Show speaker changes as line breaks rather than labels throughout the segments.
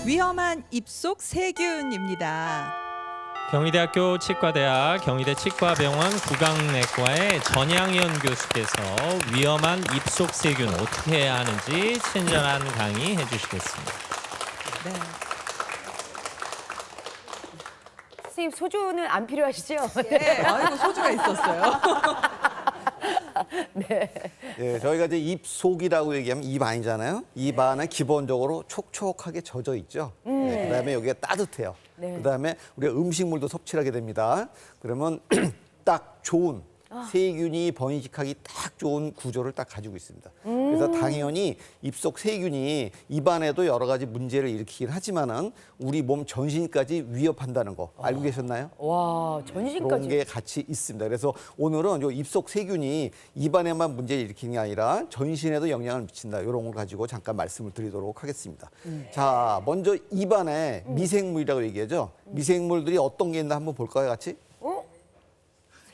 위험한 입속 세균입니다.
경희대학교 치과대학 경희대 치과병원 구강내과의 전양현 교수께서 위험한 입속 세균 어떻게 해야 하는지 친절한 강의 해주시겠습니다.
네.
선생님 소주는 안 필요하시죠?
네, 아이고 소주가 있었어요.
네.
예, 저희가 이제 입속이라고 얘기하면 입 안이잖아요. 입 안은 기본적으로 촉촉하게 젖어 있죠. 네, 그다음에 여기가 따뜻해요.
네.
그다음에 우리가 음식물도 섭취를 하게 됩니다. 그러면 딱 좋은 세균이 번식하기 딱 좋은 구조를 딱 가지고 있습니다. 그래서 당연히 입속 세균이 입안에도 여러 가지 문제를 일으키긴 하지만은 우리 몸 전신까지 위협한다는 거 알고 계셨나요?
와,
그런
전신까지.
게 같이 있습니다. 그래서 오늘은 요 입속 세균이 입안에만 문제를 일으키는 게 아니라 전신에도 영향을 미친다. 이런 걸 가지고 잠깐 말씀을 드리도록 하겠습니다. 자, 먼저 입안에 미생물이라고 얘기하죠. 미생물들이 어떤 게 있나 한번 볼까요, 같이?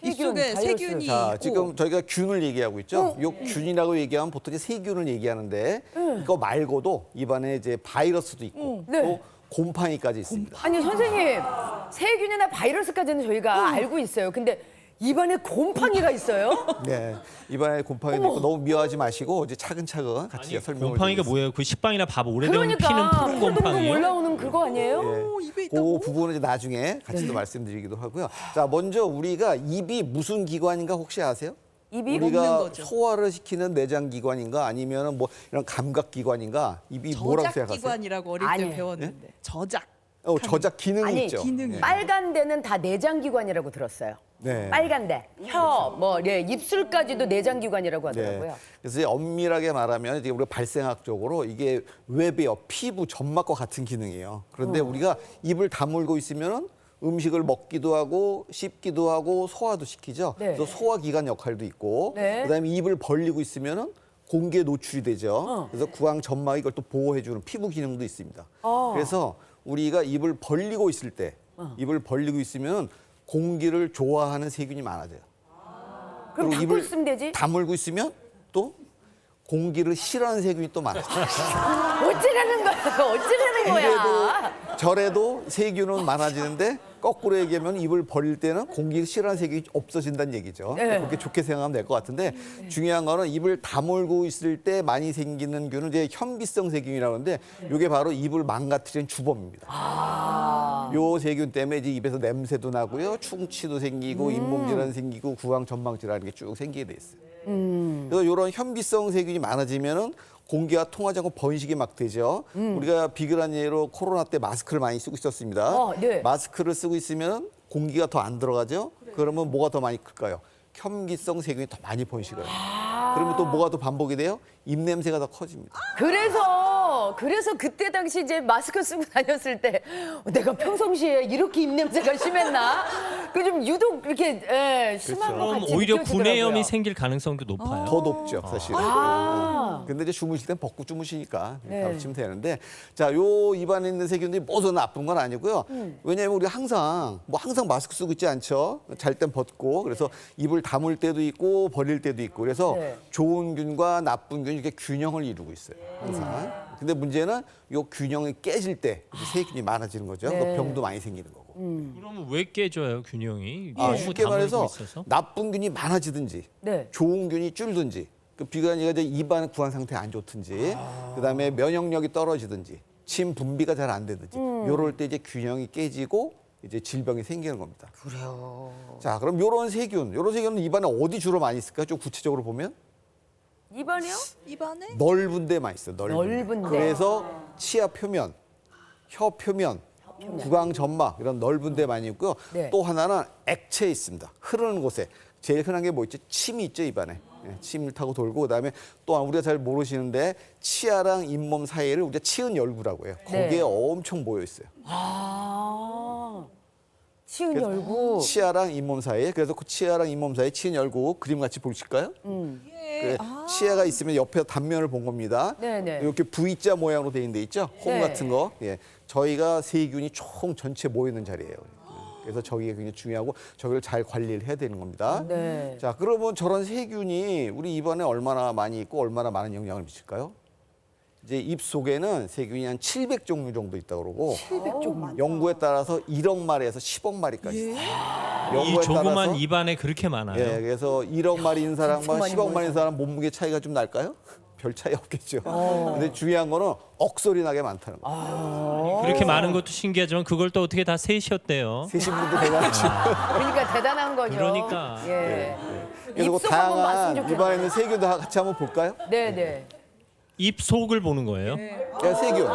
입속에
바이러스.
세균이
자,
있고.
지금 저희가 균을 얘기하고 있죠. 요 균이라고 얘기하면 보통 이제 세균을 얘기하는데 이거 말고도 입안에 이제 바이러스도 있고
네.
또 곰팡이까지 있습니다.
아니 선생님, 세균이나 바이러스까지는 저희가 알고 있어요. 근데 입안에 곰팡이가 있어요?
네, 입안에 곰팡이도 있고 너무 미워하지 마시고 이제 차근차근 같이 설명을
곰팡이가
드리겠습니다.
뭐예요? 그 식빵이나 밥 오래되면 피는
그러니까
푸른
푸르둥
곰팡이요?
올라오는 그거 아니에요?
오, 입에
그
있다고?
부분은 이제 나중에 같이 또 말씀드리기도 하고요. 자, 먼저 우리가 입이 무슨 기관인가 혹시 아세요?
입이
먹는
우리가
거죠.
소화를 시키는 내장 기관인가 아니면 뭐 이런 감각 기관인가 입이 뭐라고
저작
생각하세요?
기관이라고 어릴 때
아니에요.
배웠는데. 저작.
저작 기능이
아니,
있죠.
기능이.
예.
빨간 데는 다 내장기관이라고 들었어요.
네.
빨간 데, 혀, 뭐 입술까지도 내장기관이라고 하더라고요.
네. 그래서 이제 엄밀하게 말하면 이제 우리가 발생학적으로 이게 외부요, 피부, 점막과 같은 기능이에요. 그런데 우리가 입을 다물고 있으면은 음식을 먹기도 하고 씹기도 하고 소화도 시키죠.
네.
그래서 소화기관 역할도 있고
네.
그다음에 입을 벌리고 있으면은 공기에 노출이 되죠. 그래서 구강 점막 이걸 또 보호해주는 피부 기능도 있습니다. 그래서 우리가 입을 벌리고 있을 때, 입을 벌리고 있으면 공기를 좋아하는 세균이 많아져요.
그럼
그리고
닫고
입을
있으면 되지?
다물고 있으면 또 공기를 싫어하는 세균이 또 많아져요.
어찌라는 거야? 어찌라는 거야?
절에도 세균은 많아지는데 거꾸로 얘기하면 입을 벌릴 때는 공기를 싫어하는 세균이 없어진다는 얘기죠.
네.
그렇게 좋게 생각하면 될 것 같은데 중요한 거는 입을 다물고 있을 때 많이 생기는 균은 이제 현비성 세균이라고 하는데 이게 바로 입을 망가뜨리는 주범입니다. 요 세균 때문에 이제 입에서 냄새도 나고요, 충치도 생기고 잇몸 질환 생기고 구강 전망 질환 이게 쭉 생기게 돼 있어요. 그래서 이런 현비성 세균이 많아지면은 공기가 통하지 않고 번식이 막 되죠. 우리가 비교한 예로 코로나 때 마스크를 많이 쓰고 있었습니다.
네.
마스크를 쓰고 있으면 공기가 더 안 들어가죠. 그러면 뭐가 더 많이 클까요? 현기성 세균이 더 많이 번식을 해요. 그러면 또 뭐가 더 반복이 돼요? 입냄새가 더 커집니다.
그래서 그때 당시 이제 마스크 쓰고 다녔을 때 내가 평상시에 이렇게 입냄새가 심했나? 그 좀 유독 이렇게 심한 것
그럼
같이
오히려
느껴지더라고요.
구내염이 생길 가능성도 높아요.
더 높죠, 사실은.
아.
근데 이제 주무실 땐 벗고 주무시니까
네.
바로 치면 되는데, 자, 요 입안에 있는 세균들이 모두 나쁜 건 아니고요. 왜냐하면 우리가 항상 마스크 쓰고 있지 않죠. 잘 땐 벗고 그래서 입을 다물 때도 있고 벌릴 때도 있고 그래서
네.
좋은 균과 나쁜 균이 이렇게 균형을 이루고 있어요. 항상. 근데 문제는 요 균형이 깨질 때 이제 세균이 많아지는 거죠.
네.
또 병도 많이 생기는 거고.
그러면 왜 깨져요 균형이?
쉽게
다물고
말해서
있어서?
나쁜 균이 많아지든지
네.
좋은 균이 줄든지 그 비관이가 이제 입안 구강 상태 안 좋든지 그다음에 면역력이 떨어지든지 침 분비가 잘 안 되든지 요럴 때 이제 균형이 깨지고 이제 질병이 생기는 겁니다.
그래요.
자, 그럼 요런 세균은 입안에 어디 주로 많이 있을까요? 좀 구체적으로 보면
입안이요?
입안에?
넓은 데 많이 있어요.
넓은 데.
그래서 치아 표면, 혀 표면, 구강 점막 이런 넓은 데 많이 있고요.
네.
또 하나는 액체에 있습니다. 흐르는 곳에. 제일 흔한 게 뭐 있죠? 침이 있죠, 입안에. 예, 침을 타고 돌고 그다음에 또 우리가 잘 모르시는데 치아랑 잇몸 사이를 우리가 치은열구라고 해요. 거기에
네.
엄청 모여 있어요.
치은 열고.
치아랑 잇몸 사이에. 그래서 그 치아랑 잇몸 사이에 치은열구 그림 같이 보실까요? 그 치아가 있으면 옆에 단면을 본 겁니다.
네네.
이렇게 V자 모양으로 돼 있는 데 있죠? 홈
네.
같은 거. 예. 저희가 세균이 총 전체 모여 있는 자리예요. 그래서 저기가 굉장히 중요하고 저기를 잘 관리를 해야 되는 겁니다.
네.
자, 그러면 저런 세균이 우리 입안에 얼마나 많이 있고 얼마나 많은 영향을 미칠까요? 이제 입 속에는 세균이 한 700종류 정도 있다고 그러고
700종.
연구에 따라서 1억 마리에서 10억 마리까지 있어요.
이
연구에
조그만
따라서
입안에 그렇게 많아요.
예, 그래서 1억 마리인 사람과
많이
10억 마리인 사람 몸무게 차이가 좀 날까요? 별 차이 없겠죠. 근데 중요한 거는 억소리 나게 많다는 거예요.
그렇게 많은 것도 신기하지만 그걸 또 어떻게 다 세시었대요.
세신 분도 대단하시고.
그러니까 대단한 거죠.
그러니까.
예.
그래서 그
입속 한번 봤으면
다양한
좋겠네요.
입안에 있는 세균도 같이 한번 볼까요?
네네.
입 속을 보는 거예요.
야, 세균.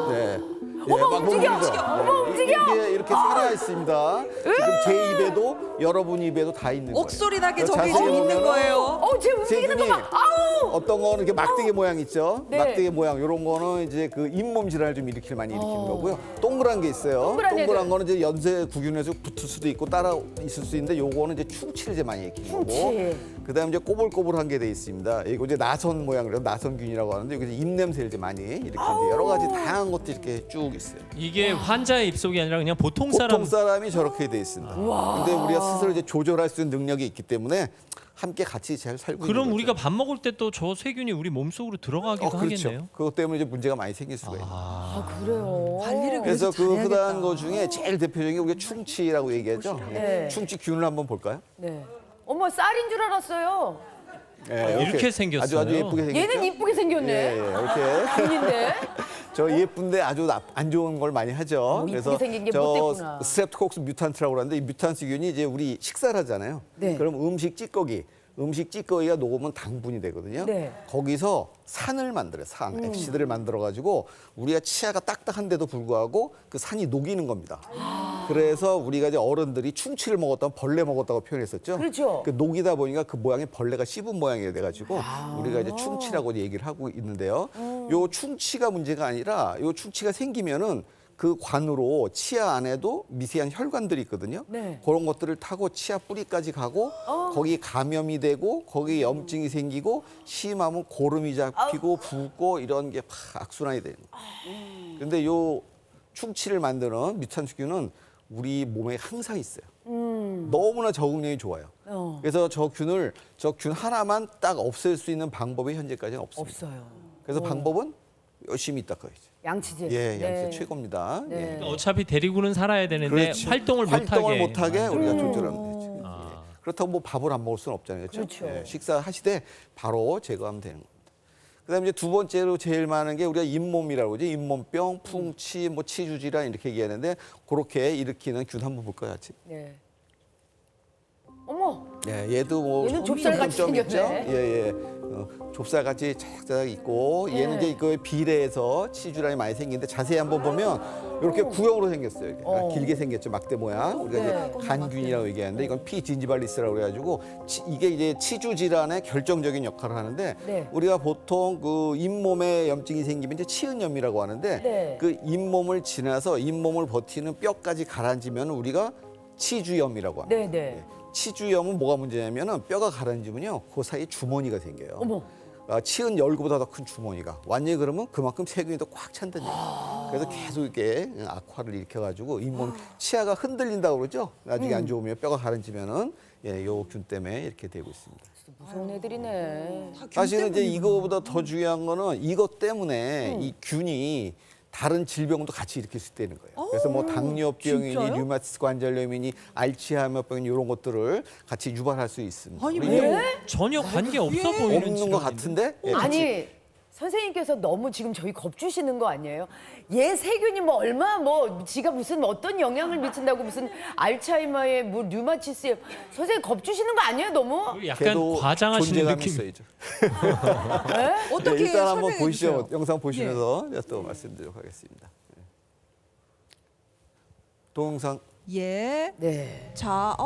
네.
어머,
막
움직여!
움직이죠.
어머, 움직여!
이게 이렇게 살아 있습니다. 지금 제 입에도 여러분 입에도 다 있는 거예요.
옥소리 나게
그래서
저기
자세히
지금 있는
보면은
거예요.
제 움직이는 거
세균이
봐. 아우!
어떤 거는 이렇게 막대기 모양 있죠.
네.
막대기 모양 이런 거는 이제 그 잇몸 질환을 좀 많이 일으키는 거고요. 동그란 게 있어요.
동그란 애들.
거는 이제 연쇄 구균에서 붙을 수도 있고 따라 있을 수 있는데 요거는 이제 충치를 이제 많이 일으키는 거고.
충치.
그다음에 이제 꼬불꼬불한 게 돼 있습니다. 이거 이제 나선 모양이라서 나선균이라고 하는데 여기서 입 냄새를 이제 많이 일으키는데 여러 가지 다양한 것들이 이렇게 쭉 있어요.
이게 환자의 입속이 아니라 그냥 보통 사람.
보통 사람이 저렇게 돼 있습니다. 근데 우리가 스스로 이제 조절할 수 있는 능력이 있기 때문에 함께 같이 잘 살고 있는
그럼
거죠.
우리가 밥 먹을 때 또 저 세균이 우리 몸속으로 들어가기도
그렇죠.
하겠네요.
그것 때문에 이제 문제가 많이 생길 수가 있는 거예요.
아, 그래요.
관리를
그래서 그
잘해야겠다.
흔한 거 중에 제일 대표적인 게 우리가 충치라고 얘기하죠.
네.
충치균을 한번 볼까요?
네. 어머, 쌀인 줄 알았어요.
네,
이렇게 생겼어요.
아주 예쁘게 생겼죠.
얘는 이쁘게 생겼네.
예, 이렇게
균인데.
저 예쁜데 아주 안 좋은 걸 많이 하죠.
이쁘게 생긴 게
저
못됐구나.
스트랩토코커스 뮤탄트라고 그러는데 이 뮤탄스균이 이제 우리 식사를 하잖아요.
네.
그럼 음식 찌꺼기가 녹으면 당분이 되거든요.
네.
거기서 산을 만들어요. 산, 엑시드를 만들어가지고 우리가 치아가 딱딱한데도 불구하고 그 산이 녹이는 겁니다. 그래서 우리가 이제 어른들이 충치를 먹었다면 벌레 먹었다고 표현했었죠.
그렇죠.
그 녹이다 보니까 그 모양이 벌레가 씹은 모양이 돼가지고 우리가 이제 충치라고 얘기를 하고 있는데요. 요 충치가 문제가 아니라 요 충치가 생기면은 그 관으로 치아 안에도 미세한 혈관들이 있거든요.
네.
그런 것들을 타고 치아 뿌리까지 가고 거기 감염이 되고 거기 염증이 생기고 심하면 고름이 잡히고 붓고 이런 게 막 악순환이 되는 거예요. 그런데 요 충치를 만드는 뮤탄스균은 우리 몸에 항상 있어요. 너무나 적응력이 좋아요. 그래서 저 균 하나만 딱 없앨 수 있는 방법이 현재까지는 없습니다.
없어요.
그래서 방법은 열심히 닦아야죠.
양치질.
예, 양치
네.
최고입니다.
네.
예.
그러니까 어차피 데리고는 살아야 되는데
그렇지.
활동을
활동을 못하게
만들고.
우리가 조절하면 되죠.
아.
예. 그렇다고 뭐 밥을 안 먹을 수는 없잖아요. 그렇죠?
그렇죠.
예, 식사하시되 바로 제거하면 되는 겁니다. 그다음에 이제 두 번째로 제일 많은 게 우리가 잇몸이라고 그러죠. 잇몸병, 풍치, 뭐 치주질환 이렇게 얘기하는데 그렇게 일으키는 균 한번 볼까요, 같이?
네. 어머,
예, 얘도 뭐
얘는 좁쌀같이
좀 있죠?
생겼네.
예, 예. 좁쌀같이 자작자작 있고 얘는
네.
이제 그 비례해서 치주란이 많이 생기는데 자세히 한번 보면 이렇게 구형으로 생겼어요. 이렇게. 길게 생겼죠, 막대 모양. 우리가
네.
이제 간균이라고 얘기하는데 이건 피진지발리스라고 그래가지고 이게 이제 치주 질환의 결정적인 역할을 하는데
네.
우리가 보통 그 잇몸에 염증이 생기면 이제 치은염이라고 하는데
네.
그 잇몸을 지나서 잇몸을 버티는 뼈까지 가라앉으면 우리가 치주염이라고 합니다.
네, 네.
치주염은 뭐가 문제냐면은 뼈가 가라앉으면요 그 사이에 주머니가 생겨요.
어머.
치은 열구보다 더 큰 주머니가 완전히 그러면 그만큼 세균이 더 꽉 찬다는 얘기예요. 그래서 계속 이렇게 악화를 일으켜가지고 잇몸 치아가 흔들린다고 그러죠. 나중에 안 좋으면 뼈가 가라앉으면은 예, 요 균 때문에 이렇게 되고 있습니다.
무서운 애들이네.
사실은 이제 이거보다 더 중요한 거는 이것 때문에 이 균이 다른 질병도 같이 일으킬 수 있다는 거예요. 그래서 뭐 당뇨병이니
진짜요?
류마티스 관절염이니 알츠하이머병이니 이런 것들을 같이 유발할 수 있습니다.
아니,
우리
왜?
전혀 관계 없어 보이는
없는 것
질환인데.
같은데 예, 같이
아니, 선생님께서 너무 지금 저희 겁주시는 거 아니에요? 얘 세균이 뭐 얼마 뭐 지가 무슨 어떤 영향을 미친다고 무슨 알츠하이머에 뭐 류마티스에 선생님 겁주시는 거 아니에요, 너무?
약간
걔도
과장하시는
존재감이
느낌.
있어야죠.
어떻게
일단 한번
설명해
보시죠.
주세요.
영상 보시면서 또 말씀드리도록 하겠습니다. 동영상.
예.
네.
자,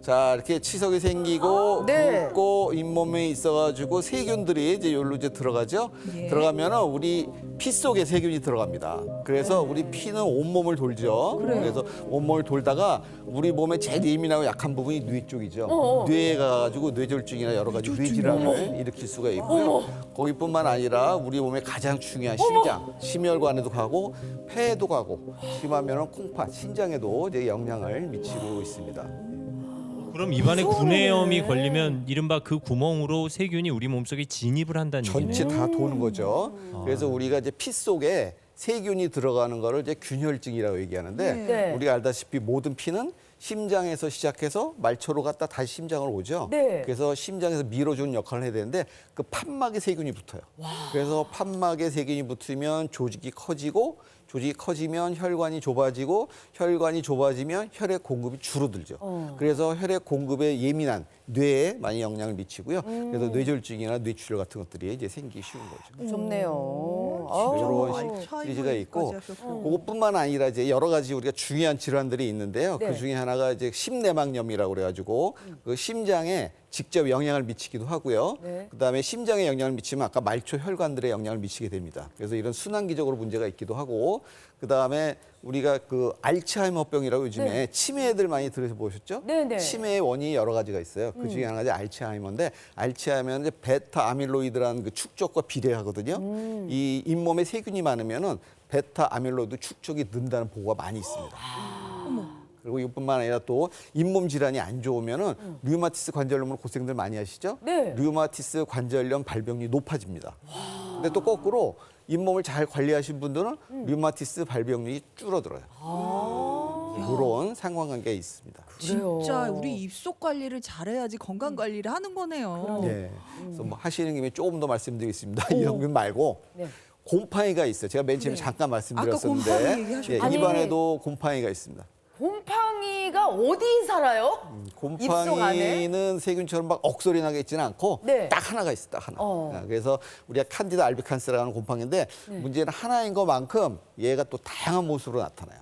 자 이렇게 치석이 생기고
네.
붓고 잇몸에 있어가지고 세균들이 이제 여기로 이제 들어가죠.
예.
들어가면은 우리 피 속에 세균이 들어갑니다. 그래서 우리 피는 온몸을 돌죠. 그래서 온몸을 돌다가 우리 몸에 제일 예민하고 약한 부분이 뇌 쪽이죠. 뇌에 가가지고 뇌졸중이나 여러 가지 뇌질환을 일으킬 수가 있고요. 거기뿐만 아니라 우리 몸의 가장 중요한 심장, 심혈관에도 가고 폐에도 가고 심하면은 콩팥, 신장에도 이제 영향을 미치고 있습니다.
그럼 입안에 구내염이 걸리면 이른바 그 구멍으로 세균이 우리 몸속에 진입을 한다는 얘기네요.
전체 다 도는 거죠. 그래서 우리가 이제 피 속에 세균이 들어가는 거를 이제 균혈증이라고 얘기하는데
네.
우리가 알다시피 모든 피는 심장에서 시작해서 말초로 갔다 다시 심장으로 오죠.
네.
그래서 심장에서 밀어주는 역할을 해야 되는데 그 판막에 세균이 붙어요. 그래서 판막에 세균이 붙으면 조직이 커지고 조직이 커지면 혈관이 좁아지고 혈관이 좁아지면 혈액 공급이 줄어들죠. 그래서 혈액 공급에 예민한 뇌에 많이 영향을 미치고요. 그래서 뇌졸중이나 뇌출혈 같은 것들이 이제 생기기 쉬운 거죠.
좋네요.
이런 시리즈가 있고 그것뿐만 아니라 이제 여러 가지 우리가 중요한 질환들이 있는데요.
네.
그 중에 하나가 이제 심내막염이라고 그래가지고 그 심장에 직접 영향을 미치기도 하고요.
네.
그다음에 심장에 영향을 미치면 아까 말초 혈관들에 영향을 미치게 됩니다. 그래서 이런 순환기적으로 문제가 있기도 하고 그다음에 우리가 그 알츠하이머병이라고 요즘에 치매들 많이 들어보셨죠?
네, 네.
치매의 원인이 여러 가지가 있어요. 그 중에 하나가 이제 알츠하이머인데 알츠하이머는 이제 베타 아밀로이드라는 그 축적과 비례하거든요. 이 잇몸에 세균이 많으면은 베타 아밀로이드 축적이 는다는 보고가 많이 있습니다. 그리고 이뿐만 아니라 또 잇몸 질환이 안 좋으면은 류마티스 관절염으로 고생들 많이 하시죠?
네.
류마티스 관절염 발병률이 높아집니다. 근데 또 거꾸로 잇몸을 잘 관리하신 분들은 류마티스 발병률이 줄어들어요. 이런 상관관계가 있습니다.
진짜 우리 입속 관리를 잘해야지 건강 관리를 하는 거네요.
네. 그래서 뭐 하시는 김에 조금 더 말씀드리겠습니다. 이런 건 말고
네.
곰팡이가 있어요. 제가 맨 처음에 잠깐 말씀드렸었는데
아까 곰팡이 얘기하셨죠.
예,
아니,
입안에도 곰팡이가 있습니다.
곰팡이가 어디 살아요? 입속 안에?
곰팡이는 세균처럼 막 억소리 나게 있지는 않고
네.
딱 하나가 있어, 딱 하나.
어.
그래서 우리가 칸디다 알비칸스라고 하는 곰팡이인데 문제는 하나인 것만큼 얘가 또 다양한 모습으로 나타나요.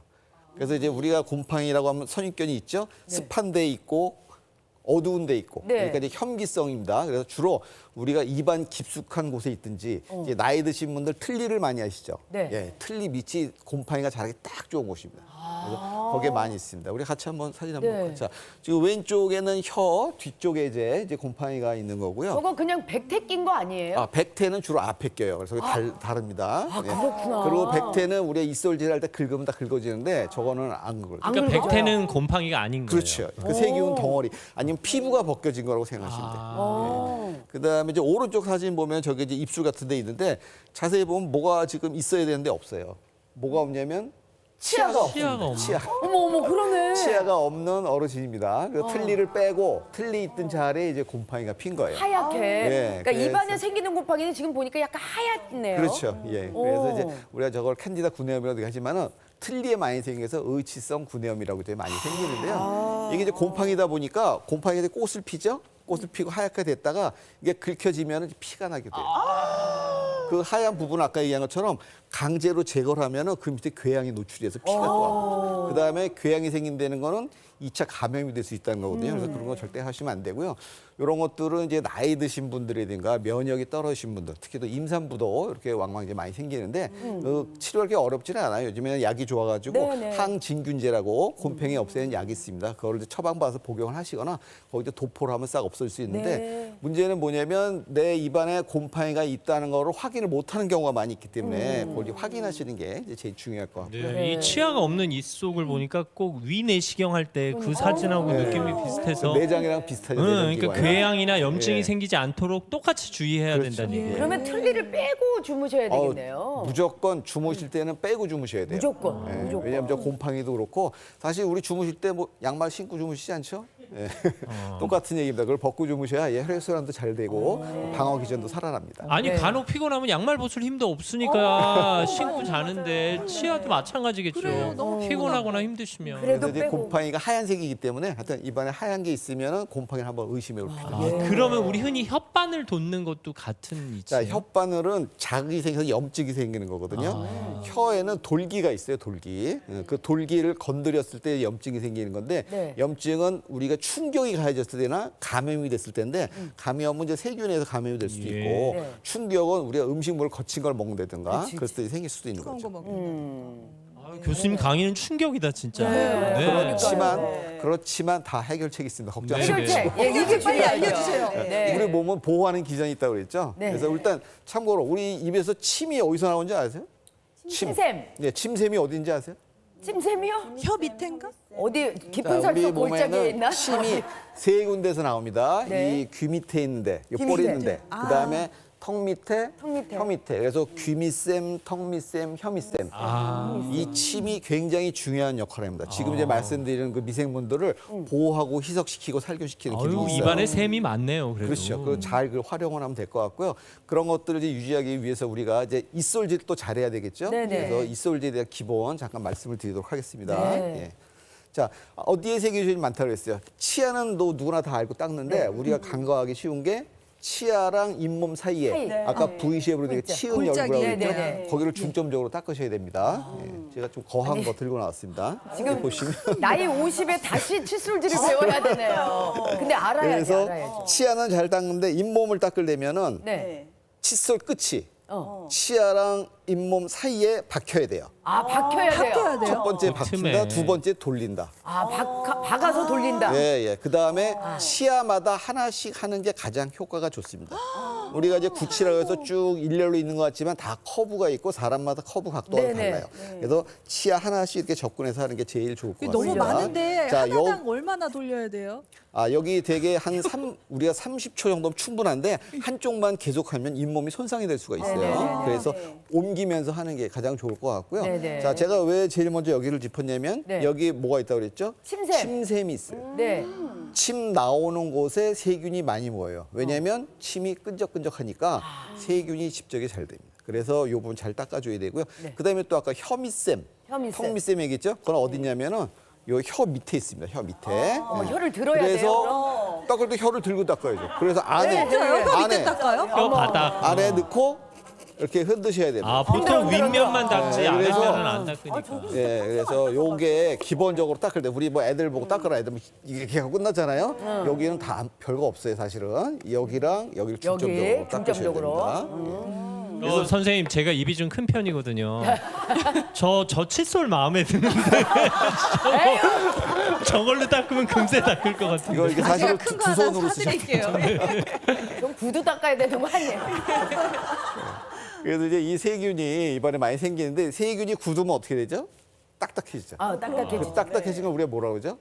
그래서 이제 우리가 곰팡이라고 하면 선입견이 있죠. 습한 데 있고 어두운 데 있고.
네.
그러니까 이제 현기성입니다. 그래서 주로 우리가 입안 깊숙한 곳에 있든지 이제 나이 드신 분들 틀니를 많이 하시죠.
네.
예, 틀니 밑이 곰팡이가 자라기 딱 좋은 곳입니다. 그래서 거기에 많이 있습니다. 우리 같이 한번 사진 한번
네.
볼까요? 자, 지금 왼쪽에는 혀, 뒤쪽에 이제 곰팡이가 있는 거고요.
저거 그냥 백태 낀 거 아니에요?
아, 백태는 주로 앞에 껴요. 그래서 다릅니다. 예.
그렇구나.
그리고 백태는 우리가 입솔질 할 때 긁으면 다 긁어지는데 저거는 안 긁어요.
안
그러니까
긁어요?
백태는 곰팡이가 아닌 거예요.
그렇죠. 그 세균 덩어리 아니면 피부가 벗겨진 거라고 생각하시면 돼요. 예. 그다음에 이제 오른쪽 사진 보면 저기 이제 입술 같은 데 있는데 자세히 보면 뭐가 지금 있어야 되는데 없어요. 뭐가 없냐면 치아가
치아가
없습니다.
없네.
어머 그러네.
치아가 없는 어르신입니다. 그래서 틀니를 빼고 틀니 있던 자리에 이제 곰팡이가 핀 거예요.
하얗게.
예,
그러니까 입안에
그래서-
생기는 곰팡이는 지금 보니까 약간 하얗네요.
그렇죠. 예.
오.
그래서 이제 우리가 저걸 캔디다 구내염이라고 하지만은 틀니에 많이 생겨서 의치성 구내염이라고 되게 많이 생기는데요. 이게 이제 곰팡이다 보니까 곰팡이가 꽃을 피죠. 꽃을 피고 하얗게 됐다가 이게 긁혀지면 피가 나게 돼요. 그 하얀 부분 아까 얘기한 것처럼 강제로 제거를 하면은 그 밑에 궤양이 노출돼서 피가 또 그 다음에 궤양이 생긴다는 거는 2차 감염이 될 수 있다는 거거든요. 그래서 그런 거 절대 하시면 안 되고요. 이런 것들은 이제 나이 드신 분들이든가 면역이 떨어지신 분들, 특히 또 임산부도 이렇게 왕왕 이제 많이 생기는데 치료하기 어렵지는 않아요. 요즘에는 약이 좋아가지고
네네.
항진균제라고 곰팡이 없애는 약이 있습니다. 그걸 이제 처방받아서 복용을 하시거나 거기다 도포를 하면 싹 없앨 수 있는데
네.
문제는 뭐냐면 내 입안에 곰팡이가 있다는 거를 확인을 못하는 경우가 많이 있기 때문에 그걸 이제 확인하시는 게 이제 제일 중요할 것 같고요.
네, 이 치아가 없는 입속을 보니까 꼭 위내시경 할 때 그 사진하고 느낌이 비슷해서
내장이랑 비슷하죠.
그러니까 괴양이나 염증이
예.
생기지 않도록 똑같이 주의해야
그렇죠.
된다는 얘기예요.
그러면 틀니를 빼고 주무셔야 되겠네요.
무조건 주무실 때는 빼고 주무셔야 돼요.
무조건.
예,
무조건.
왜냐하면 저 곰팡이도 그렇고 사실 우리 주무실 때 뭐 양말 신고 주무시지 않죠? 예. 똑같은 얘기입니다. 그걸 벗고 주무셔야 혈액순환도 잘 되고 방어 기전도 살아납니다.
아니
네.
간혹 피곤하면 양말 벗을 힘도 없으니까 신고 자는데 치아도 마찬가지겠죠.
그래요, 너무
피곤하거나 힘드시면.
그래도
그래서 이제
빼고.
곰팡이가 하얀색이기 때문에 하여튼 입안에 하얀 게 있으면 곰팡이를 한번 의심해 볼 필요가 있습니다.
그러면 우리 흔히 혓바늘 돋는 것도 같은
자,
이치예요?
혓바늘은 자극이 생겨서 염증이 생기는 거거든요. 혀에는 돌기가 있어요, 돌기. 그 돌기를 건드렸을 때 염증이 생기는 건데
네.
염증은 우리가 충격이 가해졌을 때나 감염이 됐을 때인데 감염은 이제 세균에서 감염이 될 수도
예.
있고
네.
충격은 우리가 음식물을 거친 걸 먹는다든가 그랬을 때 생길 수도 있는
뜨거운 거
거죠.
먹는
아, 교수님 강의는 충격이다 진짜.
네.
그렇지만 다 해결책이 있습니다. 걱정하지 마세요.
해결책. 예, 이게
빨리 알려주세요.
네.
우리 몸은 보호하는 기전이 있다고 그랬죠.
네.
그래서 일단 참고로 우리 입에서 침이 어디서 나오는지 아세요?
침샘.
네, 침샘이 어딘지 아세요?
찜샘이요?
혀 밑인가?
어디 깊은
자, 우리
살속 골짜기에
몸에는
있나?
침이 세 군데서 나옵니다.
네.
이 귀 밑에 있는데, 이
귀
볼
밑에.
있는데, 그다음에 턱 밑에,
턱 밑에.
혀 밑에. 그래서 귀 밑샘, 턱 밑샘, 혀 밑샘. 이 침이 굉장히 중요한 역할을 합니다. 지금 이제 말씀드리는 그 미생물들을 보호하고 희석시키고 살균시키는 기능이
아유,
있어요.
입안에 샘이 많네요. 그래도.
그렇죠. 잘 활용을 하면 될 것 같고요. 그런 것들을 이제 유지하기 위해서 우리가 이제 입솔질을 또 잘해야 되겠죠.
네네.
그래서 입솔질에 대한 기본 잠깐 말씀을 드리도록 하겠습니다.
네.
예. 자, 어디에 세균이 많다고 그랬어요? 치아는 또 누구나 다 알고 닦는데 우리가 간과하기 쉬운 게 치아랑 잇몸 사이에
사이.
아까
네.
V쉐입으로 되게
골짜.
치은
골짜기.
얼굴이라고
네,
했죠?
네, 네.
거기를 중점적으로 닦으셔야 됩니다. 예. 제가 좀 거한 거 들고 나왔습니다.
지금
여기 보시면
나이 50에 다시 칫솔질을 배워야 되네요. 근데 알아야지,
그래서
알아야지.
치아는 잘 닦는데 잇몸을 닦으려면은
네.
칫솔 끝이
어.
치아랑 잇몸 사이에 박혀야 돼요.
아, 박혀야 돼요.
박혀야 돼요.
첫 번째
그
박힌다,
틈에.
두 번째 돌린다.
아, 박아서 돌린다.
예, 예. 그 다음에 치아마다 하나씩 하는 게 가장 효과가 좋습니다. 우리가 이제 구치라고 해서 쭉 일렬로 있는 것 같지만 다 커브가 있고 사람마다 커브 각도가
네네.
달라요. 그래서 치아 하나씩 이렇게 접근해서 하는 게 제일 좋을 것
너무
같습니다.
많은데
자,
하나당 얼마나 돌려야 돼요?
여기 되게 우리가 30초 정도면 충분한데 한쪽만 계속하면 잇몸이 손상이 될 수가 있어요.
네네네.
그래서 옮기면서 하는 게 가장 좋을 것 같고요.
네네.
자, 제가 왜 제일 먼저 여기를 짚었냐면
네.
여기 뭐가 있다고 그랬죠?
침샘.
침샘이 있어요.
네.
침 나오는 곳에 세균이 많이 모여요. 왜냐하면 침이 끈적끈적하니까 세균이 집적이 잘 됩니다. 그래서 이 부분 잘 닦아줘야 되고요.
네.
그다음에 또 아까 혀 밑샘,
혀 밑샘.
턱 밑샘 얘기했죠? 그건 어디냐면은 요 혀 밑에 있습니다. 혀 밑에.
혀를 들어야
그래서
돼요.
닦을 때 혀를 들고 닦아야죠. 그래서 안에
진짜요? 혀 밑에
안에
닦아요?
뼈 바닥.
안에 넣고 이렇게 흔드셔야 됩니다.
아, 보통 윗면만 닦지
네, 그래서-
아랫면은 안 닦으니까.
예, 그래서 요게 기본적으로 닦을 때 우리 뭐 애들 보고 닦으라 애들 뭐 이렇게 하고 끝났잖아요. 여기는 다 별거 없어요, 사실은. 여기랑 여기를 중점적으로 닦으셔야
중점적으로.
됩니다.
선생님 제가 입이 좀 큰 편이거든요. 저 칫솔 마음에 드는데 저걸로 닦으면 금세 닦을 것 같은데.
이거 이게 사실은
제가 큰 거
두
하나
손으로 쓰셔야 돼요.
사드릴게요.
좀 구두 닦아야 되는 거 아니에요?
그래서 이제 이 세균이 이번에 많이 생기는데 세균이 굳으면 어떻게 되죠? 딱딱해지죠.
아, 딱딱해지죠.
딱딱해진 걸 우리가 뭐라고 그러죠?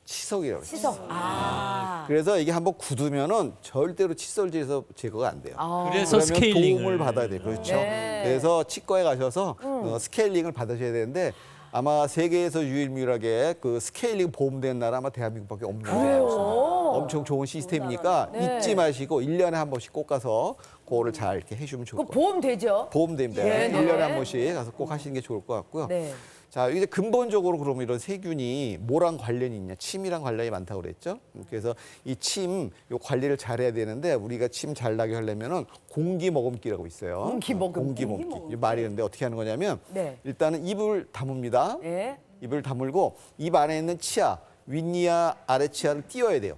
치석이라고 그러죠.
치석. 아.
그래서 이게 한번 굳으면은 절대로 칫솔질에서 제거가 안 돼요.
그래서
그러면
스케일링을.
도움을 받아야 돼요. 그렇죠.
네.
그래서 치과에 가셔서 스케일링을 받으셔야 되는데 아마 세계에서 유일무이하게 그 스케일링 보험된 나라 아마 대한민국밖에 없는 거예요. 엄청 좋은 시스템이니까 잊지 마시고 1년에 한 번씩 꼭 가서 그거를 잘 이렇게 해주면 좋을
그
것 같아요.
보험 되죠?
보험됩니다.
네, 네.
1년에 한 번씩 가서 꼭 하시는 게 좋을 것 같고요.
네.
자, 이제 근본적으로 그러면 이런 세균이 뭐랑 관련이 있냐? 침이랑 관련이 많다고 그랬죠? 그래서 이 침, 요 관리를 잘해야 되는데 우리가 침 잘 나게 하려면은 공기 머금기라고 있어요.
공기 머금기.
공기 머금기. 이 말이 있는데 어떻게 하는 거냐면
네.
일단은 입을 다뭅니다.
예.
입을 다물고 입 안에 있는 치아, 윗니아, 아래치아를 띄워야 돼요.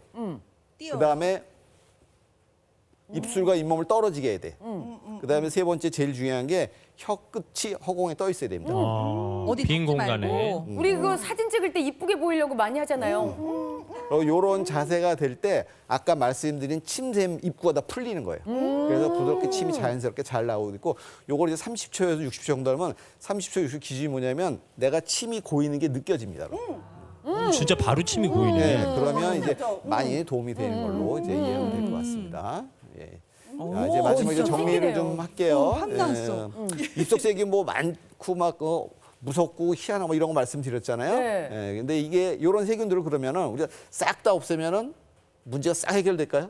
띄워.
그다음에 입술과 잇몸을 떨어지게 해야 돼. 그다음에 세 번째 제일 중요한 게 혀 끝이 허공에 떠 있어야 됩니다.
어디
빈
닦지
공간에.
말고.
우리 그 사진 찍을 때 이쁘게 보이려고 많이 하잖아요.
요런 자세가 될 때 아까 말씀드린 침샘 입구가 다 풀리는 거예요. 그래서 부드럽게 침이 자연스럽게 잘 나오고 있고 요걸 이제 30초에서 60초 정도 하면 30초, 60초 기준이 뭐냐면 내가 침이 고이는 게 느껴집니다.
진짜 바로 침이
네,
고이네.
그러면 이제 많이 도움이 되는 걸로 이제 이해하면 될 것 같습니다. 예. 자, 이제 마지막에
진짜
정리를
신기해요.
좀 할게요.
황당했어.
입속세균 뭐 많고 막 무섭고 희한하고 뭐 이런 거 말씀드렸잖아요.
네.
예, 근데 이게 이런 세균들을 그러면은 우리가 싹 다 없애면은 문제가 싹 해결될까요?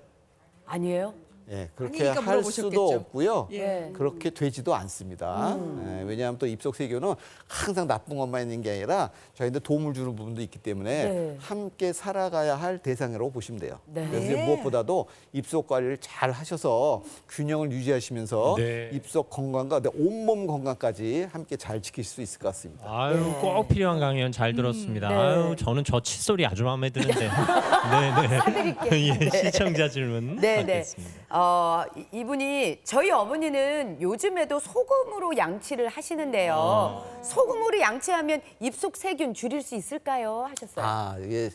아니에요?
예, 그렇게
아니니까
할 수도
물어보셨겠죠.
없고요.
예.
그렇게 되지도 않습니다. 예, 왜냐하면 또 입속세균은 항상 나쁜 것만 있는 게 아니라 저희한테 도움을 주는 부분도 있기 때문에
네.
함께 살아가야 할 대상이라고 보시면 돼요.
네.
그래서 이제 무엇보다도 입속 관리를 잘 하셔서 균형을 유지하시면서
네.
입속 건강과 온몸 건강까지 함께 잘 지킬 수 있을 것 같습니다.
아유, 꼭 필요한 강연 잘 들었습니다.
네.
아유, 저는 저 칫솔이 아주 마음에 드는데. 네,
사드릴게요.
예, 시청자 질문
네, 네.
받겠습니다.
이분이 저희 어머니는 요즘에도 소금으로 양치를 하시는데요. 소금으로 양치하면 입속 세균 줄일 수 있을까요? 하셨어요.
이게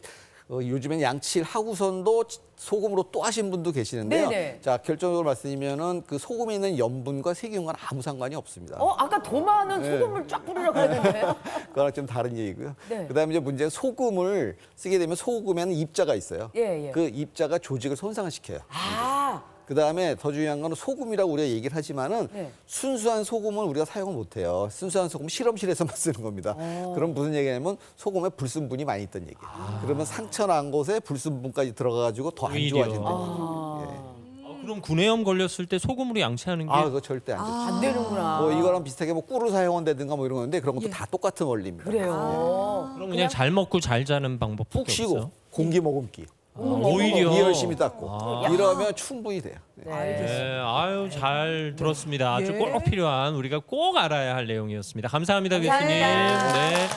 요즘엔 양치를 하고선도 소금으로 또 하신 분도 계시는데요.
네네.
자, 결정적으로 말씀드리면은 그 소금에 있는 염분과 세균과는 아무 상관이 없습니다.
아까 도마는 소금을 쫙 뿌리라고 했는데.
그거랑 좀 다른 얘기고요.
네.
그다음에 이제 문제는 소금을 쓰게 되면 소금에는 입자가 있어요.
예, 예.
그 입자가 조직을 손상을 시켜요.
아,
그다음에 더 중요한 거는 소금이라고 우리가 얘기를 하지만은
네.
순수한 소금은 우리가 사용을 못 해요. 순수한 소금 실험실에서만 쓰는 겁니다. 그럼 무슨 얘기냐면 소금에 불순분이 많이 있다는 얘기예요. 그러면 상처 난 곳에 불순분까지 들어가 가지고 더 안
오히려.
좋아진다는 얘기예요.
그럼 구내염 걸렸을 때 소금으로 양치하는 게
그거 절대 안 좋죠.
안 되는구나.
뭐 이거랑 비슷하게 뭐 꿀을 사용한다든가 뭐 이런 건데 그런 것도 다 똑같은 원리입니다.
그래요.
그럼 그냥 잘 먹고 잘 자는 방법
푹 쉬고 공기 머금기.
오히려
이 열심히 닦고 이러면 충분히 돼요. 네.
네, 아유 잘 들었습니다. 아주
예.
꼭 필요한 우리가 꼭 알아야 할 내용이었습니다. 감사합니다, 교수님.
감사합니다.
네.